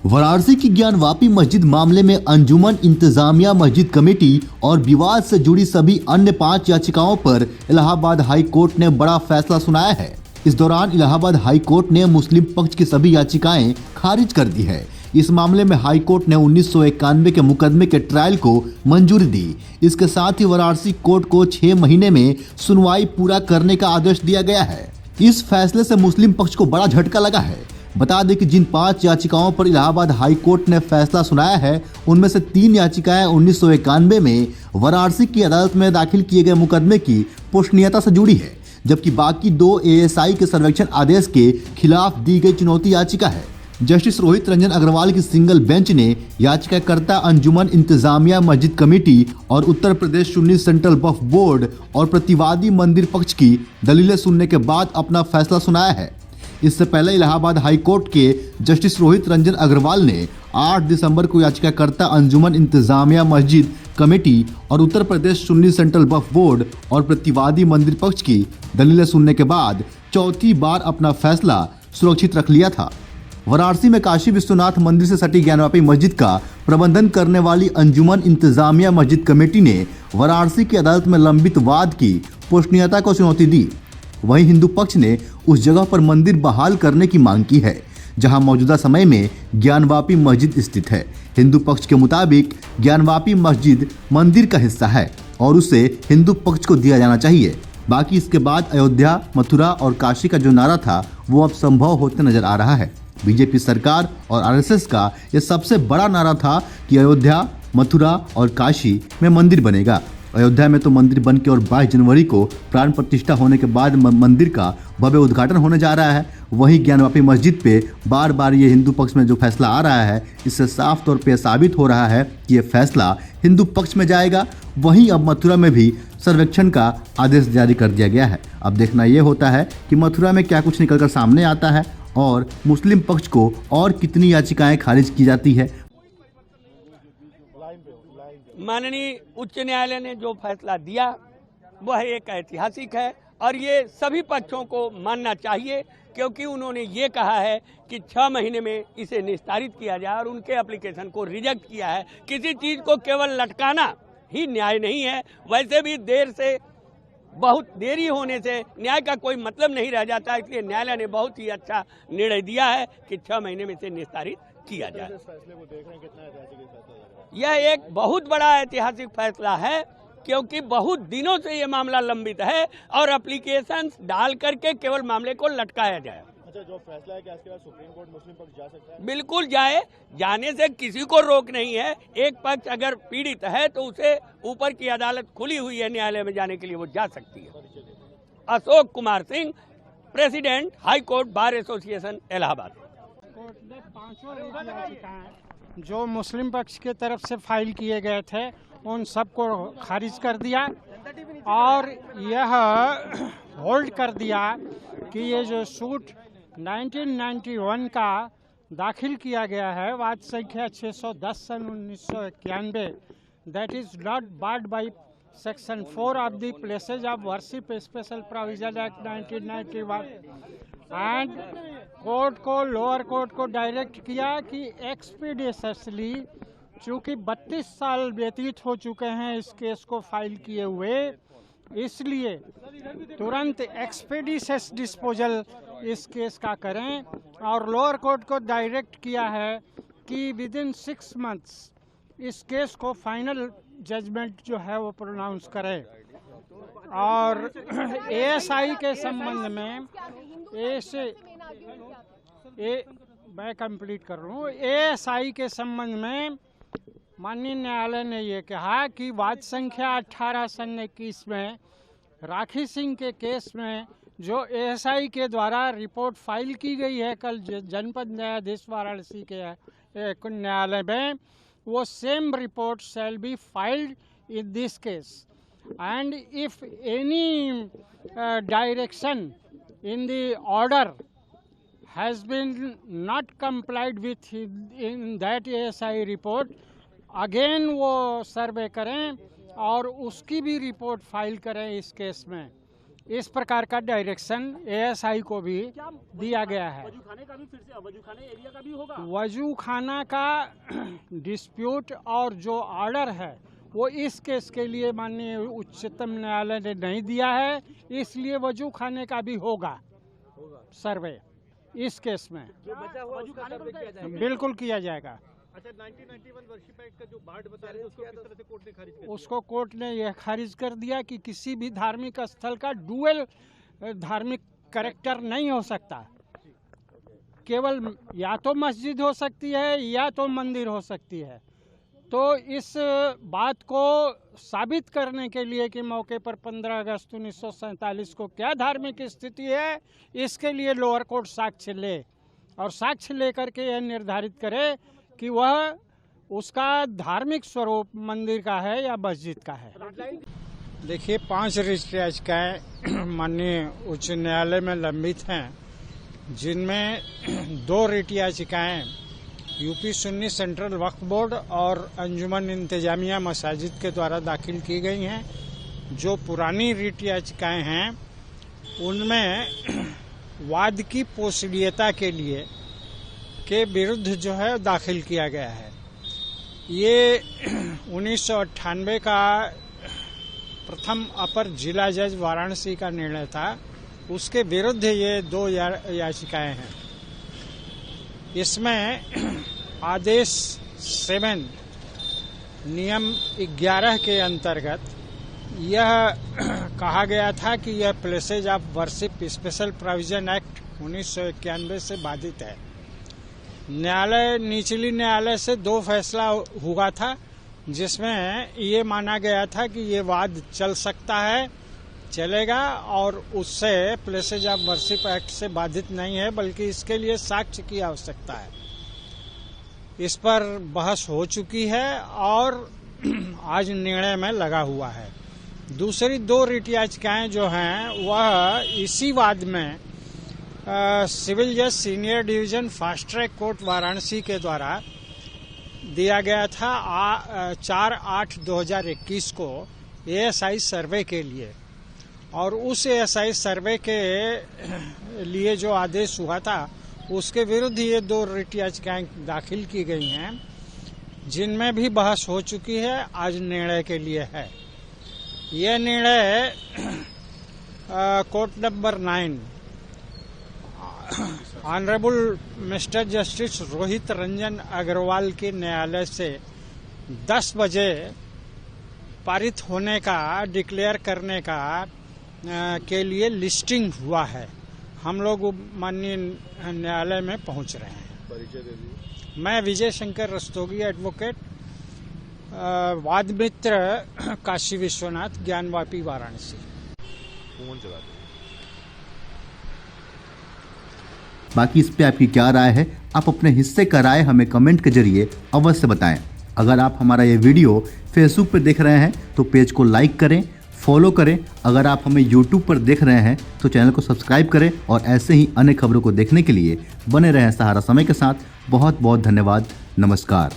वाराणसी की ज्ञानवापी मस्जिद मामले में अंजुमन इंतजामिया मस्जिद कमेटी और विवाद से जुड़ी सभी अन्य 5 याचिकाओं पर इलाहाबाद हाई कोर्ट ने बड़ा फैसला सुनाया है। इस दौरान इलाहाबाद हाई कोर्ट ने मुस्लिम पक्ष की सभी याचिकाएं खारिज कर दी है। इस मामले में हाई कोर्ट ने 1991 के मुकदमे के ट्रायल को मंजूरी दी। इसके साथ ही वाराणसी कोर्ट को 6 महीने में सुनवाई पूरा करने का आदेश दिया गया है। इस फैसले से मुस्लिम पक्ष को बड़ा झटका लगा है। बता दें कि जिन 5 याचिकाओं पर इलाहाबाद हाई कोर्ट ने फैसला सुनाया है, उनमें से 3 याचिकाएं 1991 में वाराणसी की अदालत में दाखिल किए गए मुकदमे की पुष्णीयता से जुड़ी है, जबकि बाकी 2 एएसआई के सर्वेक्षण आदेश के खिलाफ दी गई चुनौती याचिका है। जस्टिस रोहित रंजन अग्रवाल की सिंगल बेंच ने याचिकाकर्ता अंजुमन इंतजामिया मस्जिद कमेटी और उत्तर प्रदेश सुन्नी सेंट्रल वक्फ बोर्ड और प्रतिवादी मंदिर पक्ष की दलीलें सुनने के बाद अपना फैसला सुनाया है। इससे पहले इलाहाबाद हाई कोर्ट के जस्टिस रोहित रंजन अग्रवाल ने 8 दिसंबर को याचिकाकर्ता अंजुमन इंतजामिया मस्जिद कमेटी और उत्तर प्रदेश सुन्नी सेंट्रल वक्फ बोर्ड और प्रतिवादी मंदिर पक्ष की दलीलें सुनने के बाद चौथी बार अपना फैसला सुरक्षित रख लिया था। वाराणसी में काशी विश्वनाथ मंदिर से सटी ज्ञानवापी मस्जिद का प्रबंधन करने वाली अंजुमन इंतजामिया मस्जिद कमेटी ने वाराणसी की अदालत में लंबित वाद की पुष्णीयता को चुनौती दी। वहीं हिंदू पक्ष ने उस जगह पर मंदिर बहाल करने की मांग की है जहां मौजूदा समय में ज्ञानवापी मस्जिद स्थित है। हिंदू पक्ष के मुताबिक ज्ञानवापी मस्जिद मंदिर का हिस्सा है और उसे हिंदू पक्ष को दिया जाना चाहिए। बाकी इसके बाद अयोध्या, मथुरा और काशी का जो नारा था वो अब संभव होते नजर आ रहा है। बीजेपी सरकार और आरएसएस का यह सबसे बड़ा नारा था कि अयोध्या, मथुरा और काशी में मंदिर बनेगा। अयोध्या में तो मंदिर बन के और 22 जनवरी को प्राण प्रतिष्ठा होने के बाद मंदिर का भव्य उद्घाटन होने जा रहा है। वहीं ज्ञानवापी मस्जिद पे बार बार ये हिंदू पक्ष में जो फैसला आ रहा है, इससे साफ तौर पे साबित हो रहा है कि ये फैसला हिंदू पक्ष में जाएगा। वहीं अब मथुरा में भी सर्वेक्षण का आदेश जारी कर दिया गया है। अब देखना ये होता है कि मथुरा में क्या कुछ निकलकर सामने आता है और मुस्लिम पक्ष को और कितनी याचिकाएं खारिज की जाती है। माननीय उच्च न्यायालय ने जो फैसला दिया वह एक ऐतिहासिक है और ये सभी पक्षों को मानना चाहिए, क्योंकि उन्होंने ये कहा है कि 6 महीने में इसे निस्तारित किया जाए और उनके एप्लीकेशन को रिजेक्ट किया है। किसी चीज़ को केवल लटकाना ही न्याय नहीं है। वैसे भी बहुत देरी होने से न्याय का कोई मतलब नहीं रह जाता, इसलिए न्यायालय ने बहुत ही अच्छा निर्णय दिया है कि 6 महीने में इसे निस्तारित किया जाए। यह एक बहुत बड़ा ऐतिहासिक फैसला है, क्योंकि बहुत दिनों से ये मामला लंबित है और एप्लीकेशन डाल करके केवल मामले को लटकाया जाए। अच्छा, जो फैसला है कि इसके बाद सुप्रीम कोर्ट मुस्लिम पक्ष जा सकता है? बिल्कुल जाए, जाने से किसी को रोक नहीं है। एक पक्ष अगर पीड़ित है तो उसे ऊपर की अदालत खुली हुई है न्यायालय में जाने के लिए, वो जा सकती है। Ashok Kumar Singh, president high court bar association Allahabad. Court ने 5 याचिकाएं जो मुस्लिम पक्ष की तरफ से फाइल किए गए थे उन सबको खारिज कर दिया और यह होल्ड कर दिया कि ये जो सूट 1991 का दाखिल किया गया है, वाद संख्या 610 सन 1991, that is not barred by section 4 of the places of worship special provision act 1991 and court को, लोअर कोर्ट को डायरेक्ट किया कि एक्सपीडियसली, चूँकि 32 साल व्यतीत हो चुके हैं इस केस को फाइल किए हुए, इसलिए तुरंत एक्सपीडियस डिस्पोजल इस केस का करें। और लोअर कोर्ट को डायरेक्ट किया है कि विद इन 6 मंथ्स इस केस को फाइनल जजमेंट जो है वो प्रोनाउंस करें। और एएसआई के संबंध में मैं कंप्लीट कर रहा हूँ। एएसआई के संबंध में माननीय न्यायालय ने ये कहा कि वाद संख्या 18 सन 21 में राखी सिंह के केस में जो एएसआई के द्वारा रिपोर्ट फाइल की गई है कल जनपद न्यायाधीश वाराणसी के न्यायालय में, वो same report shall be filed in this case and if any direction in the order has been not complied with in that ASI report, again वो सर्वे करें और उसकी भी रिपोर्ट फाइल करें इस केस में। इस प्रकार का डायरेक्शन एएसआई को भी दिया गया है। वजू खाने का भी फिर से वजू खाने एरिया का भी होगा। वजू खाना का डिस्प्यूट और जो ऑर्डर है वो इस केस के लिए माननीय उच्चतम न्यायालय ने नहीं दिया है, इसलिए वजू खाने का भी होगा सर्वे इस केस में। वजू खाने का किया जाएगा। बिल्कुल किया जाएगा। अच्छा, 1991 वर्षिप एक्ट का जो बार्ड बता रहे थे उसको किस तरह से कोर्ट ने खारिज कर दिया? उसको कोर्ट ने यह खारिज कर दिया कि किसी भी धार्मिक स्थल का डुअल धार्मिक कैरेक्टर नहीं हो सकता, केवल या तो मस्जिद हो सकती है या तो मंदिर हो सकती है। तो इस बात को साबित करने के लिए कि मौके पर 15 अगस्त 1947 को क्या धार्मिक स्थिति है, इसके लिए लोअर कोर्ट साक्ष्य ले और साक्ष्य लेकर के यह निर्धारित करे कि वह उसका धार्मिक स्वरूप मंदिर का है या मस्जिद का है। देखिए, 5 रिट याचिकाएं माननीय उच्च न्यायालय में लंबित हैं, जिनमें 2 रिट याचिकाएं यूपी सुन्नी सेंट्रल वक्फ बोर्ड और अंजुमन इंतजामिया मसाजिद के द्वारा दाखिल की गई हैं। जो पुरानी रिट याचिकाएं हैं उनमें वाद की पोषणीयता के लिए के विरुद्ध जो है दाखिल किया गया है। ये 1998 का प्रथम अपर जिला जज वाराणसी का निर्णय था, उसके विरुद्ध ये 2 याचिकाएं हैं। इसमें आदेश 7 नियम 11 के अंतर्गत यह कहा गया था कि यह places of worship special provision act 1991 से बाधित है। निचली न्यायालय से 2 फैसला हुआ था, जिसमें ये माना गया था कि ये वाद चल सकता है, चलेगा और उससे प्लेसेज ऑफ वर्शिप एक्ट से बाधित नहीं है, बल्कि इसके लिए साक्ष्य की आवश्यकता है। इस पर बहस हो चुकी है और आज निर्णय में लगा हुआ है। दूसरी 2 रिट याचिकाएं जो हैं वह इसी वाद में सिविल जज senior division fast track court Varanasi के द्वारा दिया गया था 4/8/2021 को एएसआई सर्वे के लिए, और उस एएसआई सर्वे के लिए जो आदेश हुआ था उसके विरुद्ध ये 2 रिट याचिकाएं दाखिल की गई हैं, जिनमें भी बहस हो चुकी है, आज निर्णय के लिए है। यह निर्णय court number 9 honourable mister justice Rohit Ranjan Agrawal के न्यायालय से 10 बजे पारित होने का, डिक्लेयर करने का के लिए लिस्टिंग हुआ है। हम लोग माननीय न्यायालय में पहुंच रहे हैं। परिचय दे दीजिए। मैं विजय शंकर रस्तोगी, एडवोकेट, वाद मित्र, काशी विश्वनाथ, ज्ञानवापी, वाराणसी। बाकी इस पे आपकी क्या राय है? आप अपने हिस्से का राय हमें कमेंट के जरिए अवश्य बताएं। अगर आप हमारा ये वीडियो फेसबुक पर देख रहे हैं तो पेज को लाइक करें, फॉलो करें। अगर आप हमें यूट्यूब पर देख रहे हैं तो चैनल को सब्सक्राइब करें और ऐसे ही अन्य खबरों को देखने के लिए बने रहें सहारा समय के साथ। बहुत बहुत धन्यवाद। नमस्कार।